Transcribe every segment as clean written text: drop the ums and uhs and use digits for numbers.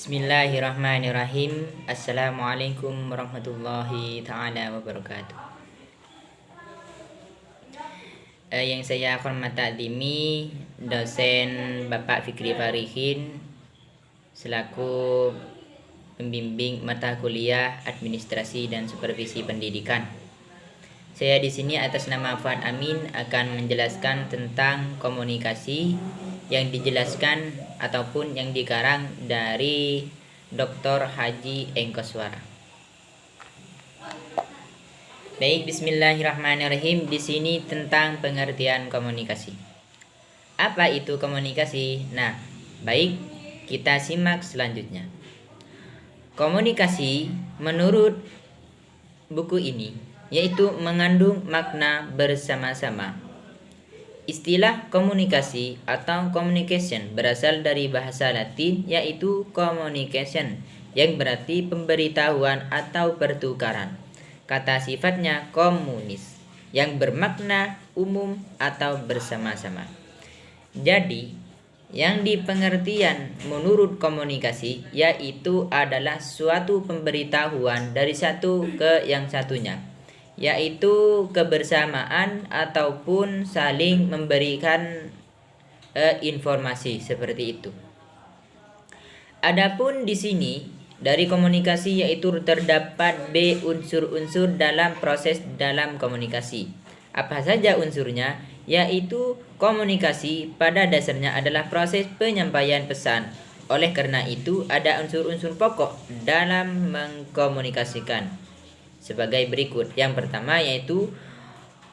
Bismillahirrahmanirrahim. Assalamualaikum warahmatullahi ta'ala wabarakatuh. Yang saya hormat takdimi dosen Bapak Fikri Farihin selaku pembimbing mata kuliah Administrasi dan Supervisi Pendidikan. Saya di sini atas nama Fuad Amin akan menjelaskan tentang komunikasi yang dijelaskan ataupun yang dikarang dari Dr. Haji Engkoswara. Baik, bismillahirrahmanirrahim. Di sini tentang pengertian komunikasi. Apa itu komunikasi? Nah, baik, kita simak selanjutnya. Komunikasi menurut buku ini yaitu mengandung makna bersama-sama. Istilah komunikasi atau communication berasal dari bahasa Latin yaitu communication yang berarti pemberitahuan atau pertukaran. Kata sifatnya komunis yang bermakna umum atau bersama-sama. Jadi, yang dipengertian menurut komunikasi yaitu adalah suatu pemberitahuan dari satu ke yang satunya, yaitu kebersamaan ataupun saling memberikan informasi seperti itu. Adapun di sini dari komunikasi yaitu terdapat B unsur-unsur dalam proses dalam komunikasi. Apa saja unsurnya? Yaitu komunikasi pada dasarnya adalah proses penyampaian pesan. Oleh karena itu ada unsur-unsur pokok dalam mengkomunikasikan sebagai berikut. Yang pertama yaitu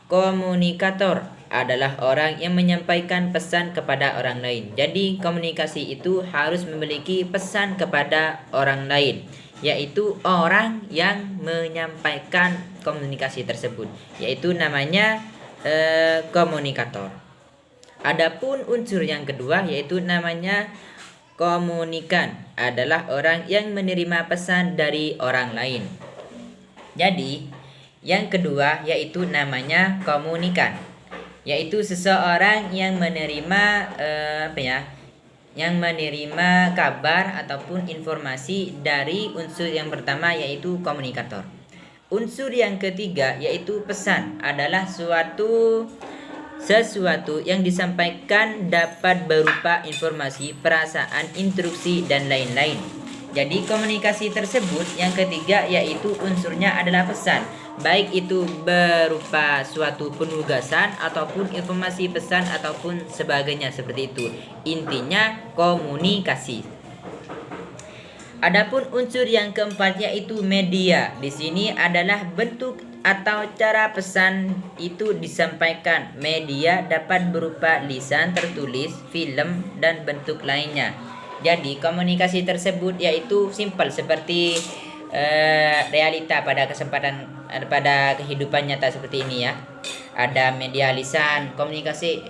komunikator adalah orang yang menyampaikan pesan kepada orang lain. Jadi komunikasi itu harus memiliki pesan kepada orang lain, yaitu orang yang menyampaikan komunikasi tersebut, yaitu namanya komunikator. Adapun unsur yang kedua yaitu namanya komunikan, adalah orang yang menerima pesan dari orang lain. Jadi, yang kedua yaitu namanya komunikan, yaitu seseorang yang menerima yang menerima kabar ataupun informasi dari unsur yang pertama yaitu komunikator. Unsur yang ketiga yaitu pesan, adalah sesuatu yang disampaikan dapat berupa informasi, perasaan, instruksi, dan lain-lain. Jadi komunikasi tersebut yang ketiga yaitu unsurnya adalah pesan, baik itu berupa suatu penugasan ataupun informasi pesan ataupun sebagainya seperti itu. Intinya komunikasi. Adapun unsur yang keempat yaitu media. Di sini adalah bentuk atau cara pesan itu disampaikan. Media dapat berupa lisan, tertulis, film, dan bentuk lainnya. Jadi komunikasi tersebut yaitu simpel seperti realita pada pada kehidupan nyata seperti ini ya. Ada media lisan, komunikasi,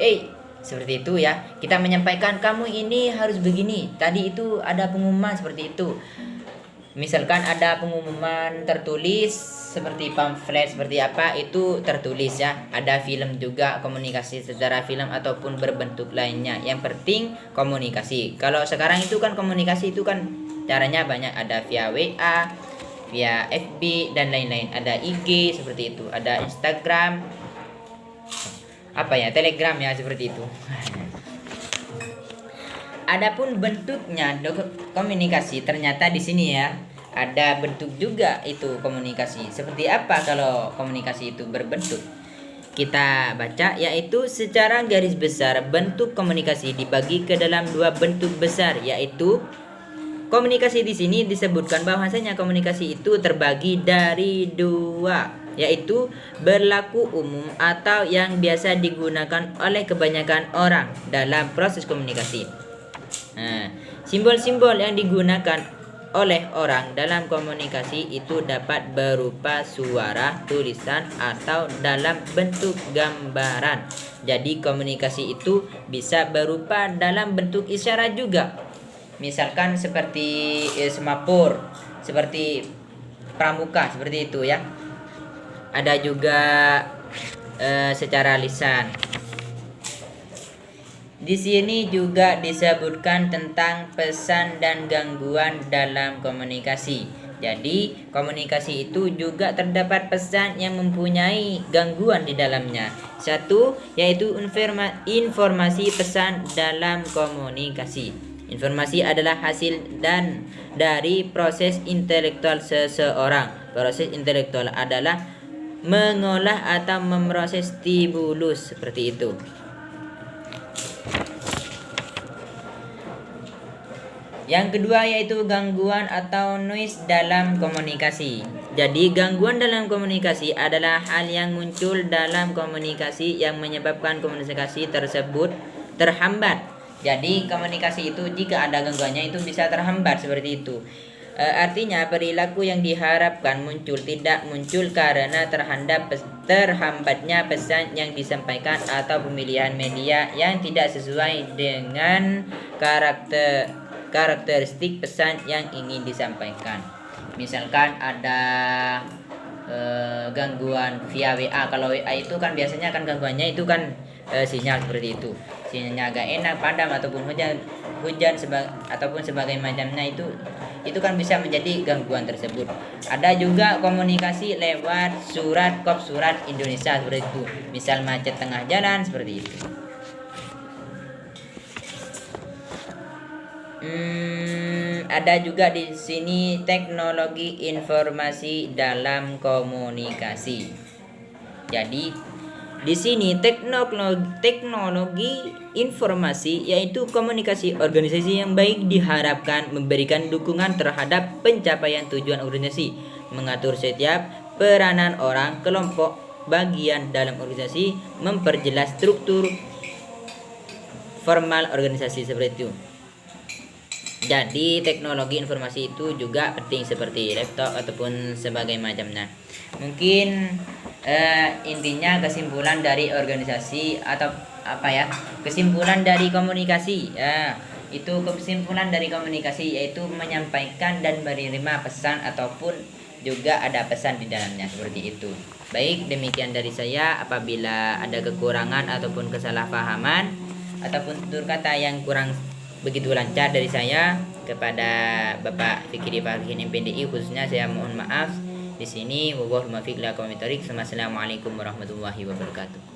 seperti itu ya. Kita menyampaikan kamu ini harus begini. Tadi itu ada pengumuman seperti itu. Misalkan ada pengumuman tertulis seperti pamflet seperti apa itu tertulis ya. Ada film juga, komunikasi secara film ataupun berbentuk lainnya. Yang penting komunikasi. Kalau sekarang itu kan komunikasi itu kan caranya banyak, ada via WA, via FB dan lain-lain. Ada IG seperti itu, ada Instagram, Telegram ya seperti itu. Adapun bentuknya komunikasi ternyata di sini ya ada bentuk juga itu komunikasi. Seperti apa kalau komunikasi itu berbentuk? Kita baca yaitu secara garis besar bentuk komunikasi dibagi ke dalam dua bentuk besar, yaitu komunikasi di sini disebutkan bahwasanya komunikasi itu terbagi dari dua, yaitu berlaku umum atau yang biasa digunakan oleh kebanyakan orang dalam proses komunikasi. Simbol-simbol yang digunakan oleh orang dalam komunikasi itu dapat berupa suara, tulisan, atau dalam bentuk gambaran. Jadi komunikasi itu bisa berupa dalam bentuk isyarat juga. Misalkan seperti semapur, seperti pramuka, seperti itu ya. Ada juga secara lisan. Di sini juga disebutkan tentang pesan dan gangguan dalam komunikasi. Jadi, komunikasi itu juga terdapat pesan yang mempunyai gangguan di dalamnya. Satu, yaitu informasi pesan dalam komunikasi. Informasi adalah hasil dari proses intelektual seseorang. Proses intelektual adalah mengolah atau memproses stimulus, seperti itu. Yang kedua yaitu gangguan atau noise dalam komunikasi. Jadi gangguan dalam komunikasi adalah hal yang muncul dalam komunikasi yang menyebabkan komunikasi tersebut terhambat. Jadi komunikasi itu jika ada gangguannya itu bisa terhambat, seperti itu. Artinya perilaku yang diharapkan muncul tidak muncul karena terhambatnya pesan yang disampaikan atau pemilihan media yang tidak sesuai dengan karakteristik pesan yang ingin disampaikan. Misalkan ada gangguan via WA. Kalau WA itu kan biasanya kan gangguannya itu kan sinyal, seperti itu. Sinyalnya agak enak, padam ataupun hujan ataupun sebagai macamnya, itu kan bisa menjadi gangguan tersebut. Ada juga komunikasi lewat surat Indonesia, seperti itu. Misal macet tengah jalan, seperti itu. Ada juga di sini teknologi informasi dalam komunikasi. Jadi di sini teknologi informasi yaitu komunikasi organisasi yang baik diharapkan memberikan dukungan terhadap pencapaian tujuan organisasi, mengatur setiap peranan orang, kelompok, bagian dalam organisasi, memperjelas struktur formal organisasi, seperti itu. Jadi teknologi informasi itu juga penting seperti laptop ataupun sebagai macamnya. Mungkin intinya kesimpulan dari organisasi atau kesimpulan dari komunikasi. Itu kesimpulan dari komunikasi yaitu menyampaikan dan menerima pesan ataupun juga ada pesan di dalamnya, seperti itu. Baik, demikian dari saya. Apabila ada kekurangan ataupun kesalahpahaman ataupun tutur kata yang kurang begitu lancar dari saya kepada Bapak Fikri Farhin MPDI khususnya, saya mohon maaf. Di sini wallahual muwaffiq ila aqwamit thoriq. Wassalamualaikum warahmatullahi wabarakatuh.